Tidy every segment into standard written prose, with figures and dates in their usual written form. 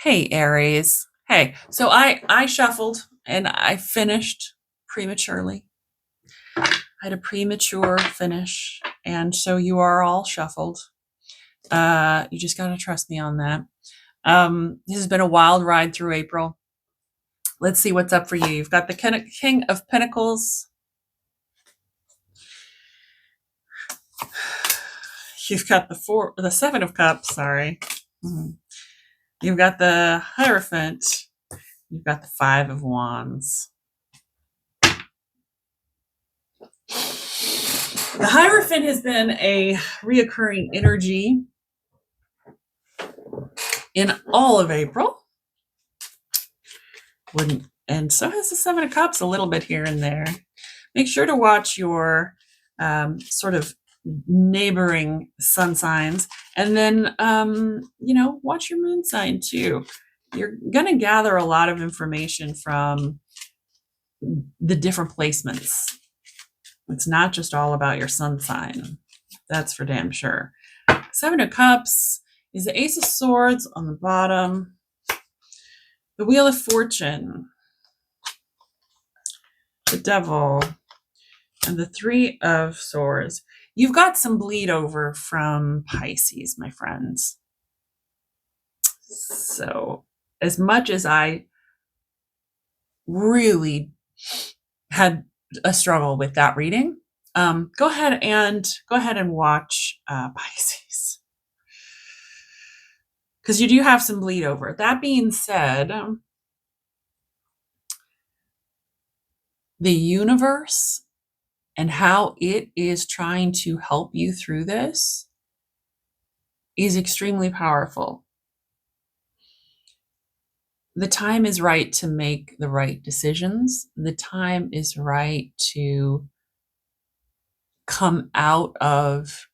Hey, Aries. Hey, so I shuffled and I finished prematurely. I had a premature finish, and so you are all shuffled. You just gotta trust me on that. This has been a wild ride through April. Let's see what's up for you. You've got the King of Pentacles. You've got the Seven of Cups. Sorry. You've got the Hierophant. You've got the Five of Wands. The Hierophant has been a reoccurring energy in all of April. And so has the Seven of Cups a little bit here and there. Make sure to watch your sort of neighboring sun signs, and then watch your moon sign too. You're going to gather a lot of information from the different placements. It's not just all about your sun sign. That's for damn sure. Seven of Cups is the Ace of Swords on the bottom, the Wheel of Fortune, the Devil, and the Three of Swords. You've got some bleed over from Pisces, my friends. So as much as I really had a struggle with that reading, go ahead and watch Pisces, because you do have some bleed over. That being said, the universe and how it is trying to help you through this is extremely powerful. The time is right to make the right decisions. The time is right to come out of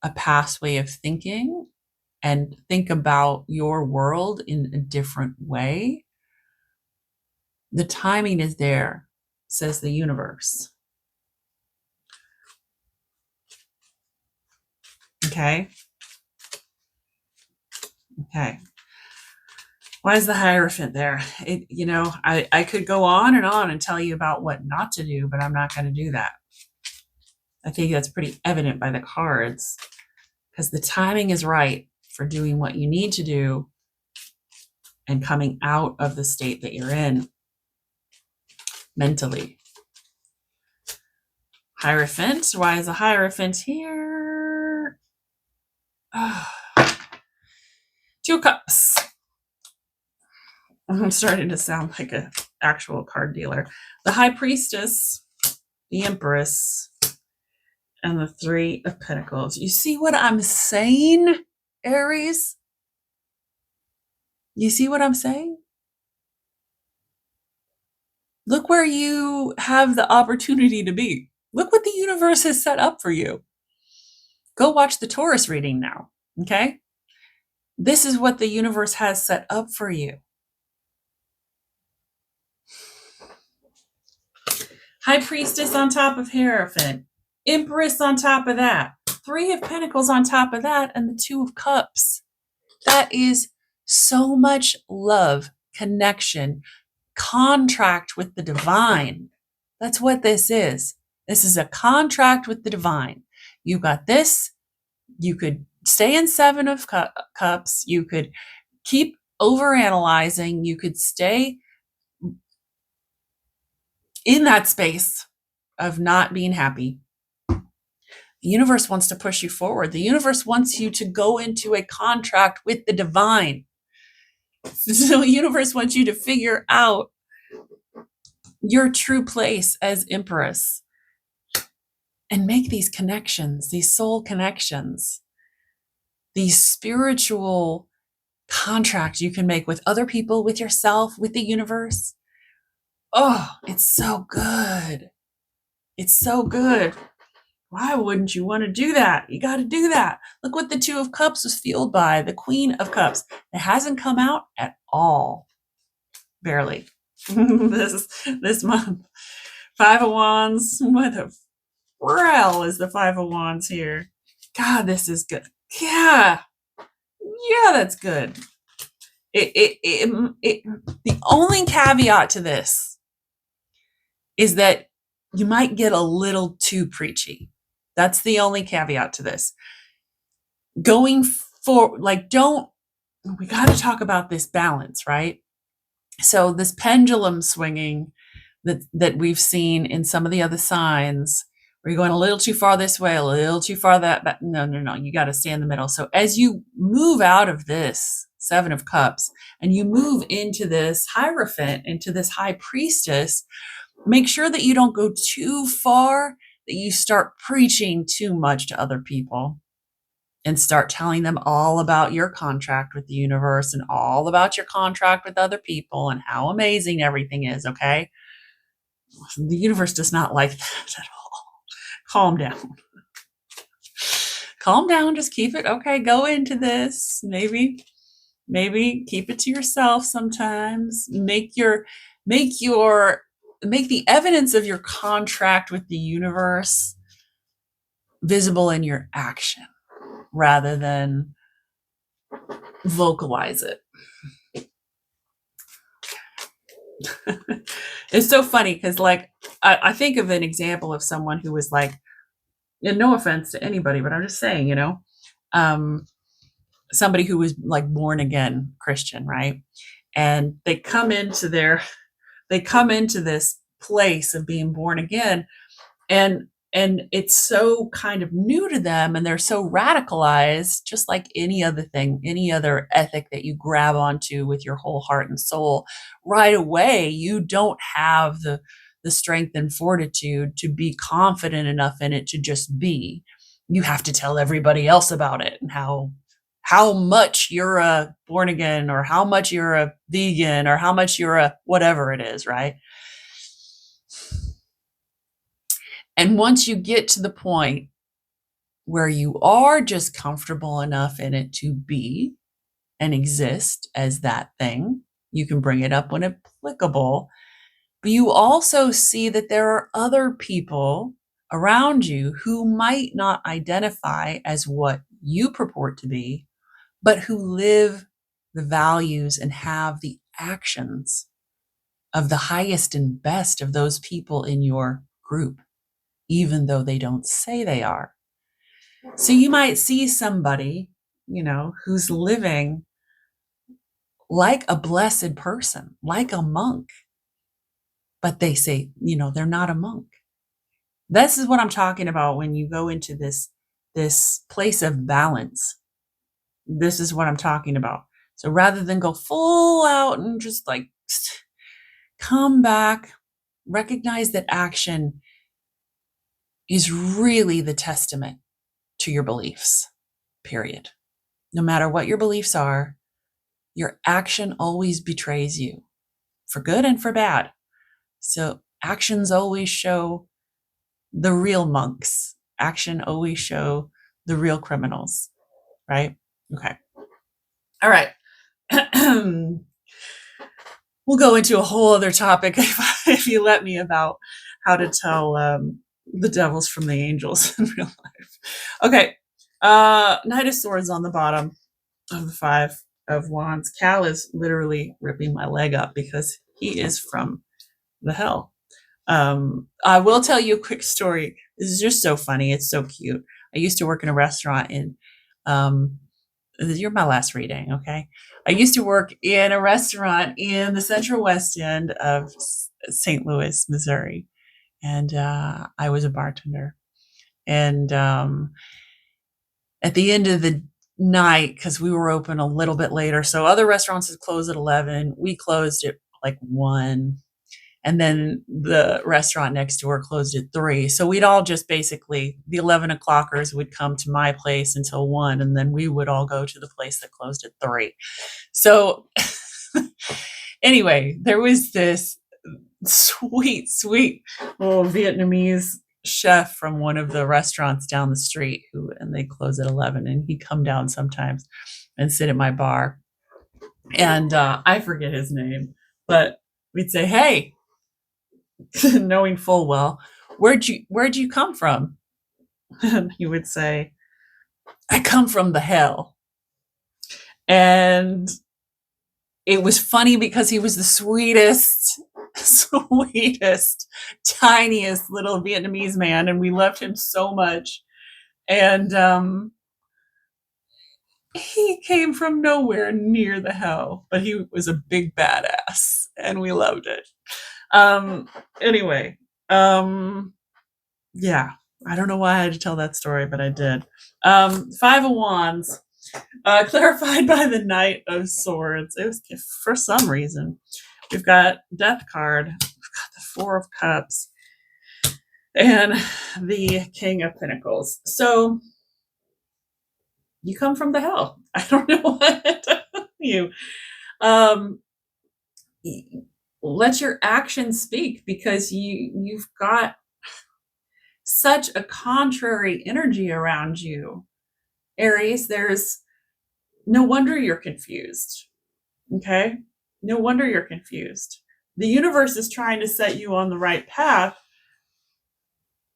a past way of thinking and think about your world in a different way. The timing is there, says the universe. Okay. Why is the Hierophant there? I could go on and tell you about what not to do, but I'm not going to do that. I think that's pretty evident by the cards, because the timing is right for doing what you need to do and coming out of the state that you're in mentally. Hierophant. Why is the Hierophant here? Two of Cups. I'm starting to sound like an actual card dealer. The High Priestess, the Empress, and the Three of Pentacles. You see what I'm saying, Aries? You see what I'm saying? Look where you have the opportunity to be. Look what the universe has set up for you. Go watch the Taurus reading now, okay? This is what the universe has set up for you. High Priestess on top of Hierophant. Empress on top of that. Three of Pentacles on top of that, and the Two of Cups. That is so much love, connection, contract with the divine. That's what this is. This is a contract with the divine. You got this. You could stay in Seven of Cups. You could keep overanalyzing. You could stay in that space of not being happy. The universe wants to push you forward. The universe wants you to go into a contract with the divine. So the universe wants you to figure out your true place as Empress and make these connections, these soul connections, these spiritual contracts you can make with other people, with yourself, with the universe. Oh, it's so good. It's so good. Why wouldn't you want to do that? You got to do that. Look what the Two of Cups was fueled by, the Queen of Cups. It hasn't come out at all. Barely. this month. Five of Wands. What the hell is the Five of Wands here? God, this is good. Yeah, that's good. The only caveat to this is that you might get a little too preachy. That's the only caveat to this. Going for, like, we got to talk about this balance, right? So this pendulum swinging that we've seen in some of the other signs, where you're going a little too far this way, a little too far that, but no, you got to stay in the middle. So as you move out of this Seven of Cups and you move into this Hierophant, into this High Priestess, make sure that you don't go too far, that you start preaching too much to other people and start telling them all about your contract with the universe and all about your contract with other people and how amazing everything is, okay? The universe does not like that at all. Calm down. Calm down, just keep it, okay, go into this. Maybe keep it to yourself sometimes. Make the evidence of your contract with the universe visible in your action rather than vocalize it. It's so funny because, like, I think of an example of someone who was like, and no offense to anybody, but I'm just saying, somebody who was like born again Christian, right? And they come into this place of being born again, and it's so kind of new to them, and they're so radicalized, just like any other thing, any other ethic that you grab onto with your whole heart and soul. Right away, you don't have the strength and fortitude to be confident enough in it to just be. You have to tell everybody else about it and how much you're a born again, or how much you're a vegan, or how much you're a whatever it is, right? And once you get to the point where you are just comfortable enough in it to be and exist as that thing, you can bring it up when applicable. But you also see that there are other people around you who might not identify as what you purport to be, but who live the values and have the actions of the highest and best of those people in your group, even though they don't say they are. So you might see somebody, who's living like a blessed person, like a monk, but they say, they're not a monk. This is what I'm talking about when you go into this place of balance. This is what I'm talking about. So rather than go full out and just like come back, recognize that action is really the testament to your beliefs, period. No matter what your beliefs are, your action always betrays you, for good and for bad. So actions always show the real monks. Action always show the real criminals, right? Okay. All right. We'll go into a whole other topic if you let me, about how to tell the devils from the angels in real life. Okay. Knight of Swords on the bottom of the Five of Wands. Cal is literally ripping my leg up because he is from the hell. I will tell you a quick story. This is just so funny. It's so cute. I used to work in a restaurant in, you're my last reading, okay? I used to work in a restaurant in the Central West End of St. Louis, Missouri. And I was a bartender. And at the end of the night, because we were open a little bit later, so other restaurants would close at 11. We closed at like 1. And then the restaurant next door closed at 3. So we'd all just basically, the 11 o'clockers would come to my place until 1, and then we would all go to the place that closed at 3. So anyway, there was this sweet little Vietnamese chef from one of the restaurants down the street and they close at 11, and he'd come down sometimes and sit at my bar. And I forget his name, but we'd say, "Hey," knowing full well, where'd you come from? And he would say, "I come from the hell." And it was funny because he was the sweetest, sweetest, tiniest little Vietnamese man, and we loved him so much. And he came from nowhere near the hell, but he was a big badass, and we loved it. Anyway, yeah, I don't know why I had to tell that story, but I did. Five of Wands, clarified by the Knight of Swords. It was for some reason. We've got Death card. We've got the Four of Cups and the King of Pentacles. So you come from the hell. I don't know what to tell you. Let your actions speak, because you've got such a contrary energy around you, Aries. There's no wonder you're confused. Okay? No wonder you're confused. The universe is trying to set you on the right path,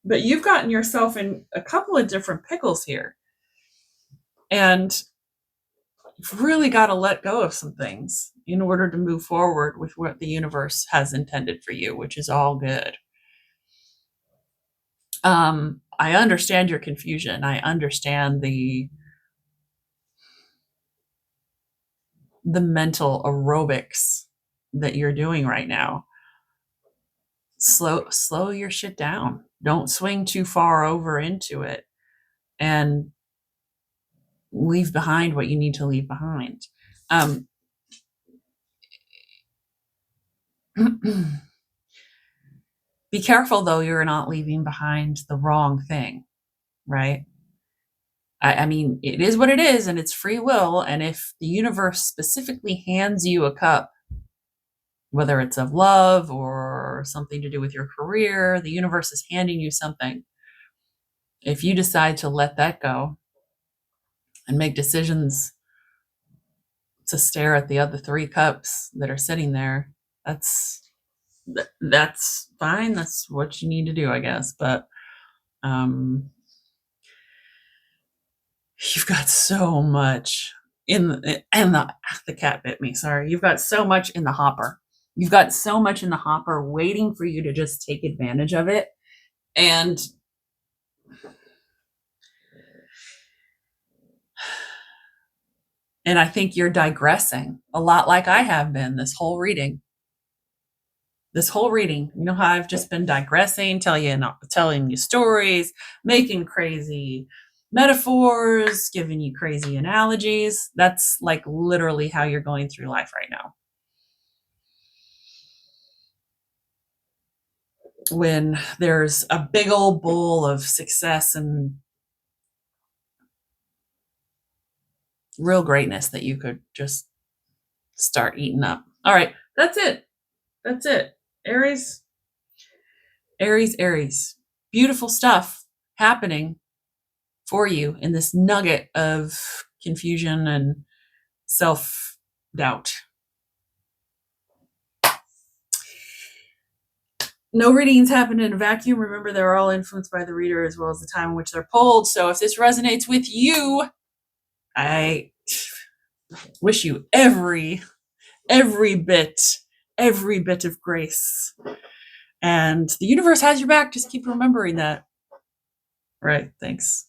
but you've gotten yourself in a couple of different pickles here. And you've really got to let go of some things in order to move forward with what the universe has intended for you, which is all good. I understand your confusion. I understand the mental aerobics that you're doing right now. Slow your shit down. Don't swing too far over into it, and leave behind what you need to leave behind. Be careful, though, you're not leaving behind the wrong thing, right? I mean, it is what it is, and it's free will. And if the universe specifically hands you a cup, whether it's of love or something to do with your career, the universe is handing you something. If you decide to let that go and make decisions to stare at the other three cups that are sitting there, that's fine. That's what you need to do, I guess. But you've got so much the cat bit me. Sorry. You've got so much in the hopper. You've got so much in the hopper waiting for you to just take advantage of it. And I think you're digressing a lot, like I have been this whole reading. You know how I've just been digressing, telling you stories, making crazy metaphors, giving you crazy analogies. That's like literally how you're going through life right now. When there's a big old bowl of success and real greatness that you could just start eating up. All right, that's it. Aries. Beautiful stuff happening for you in this nugget of confusion and self-doubt. No readings happen in a vacuum. Remember, they're all influenced by the reader as well as the time in which they're pulled. So if this resonates with you, I wish you every bit of grace. And the universe has your back. Just keep remembering that. Right. Thanks.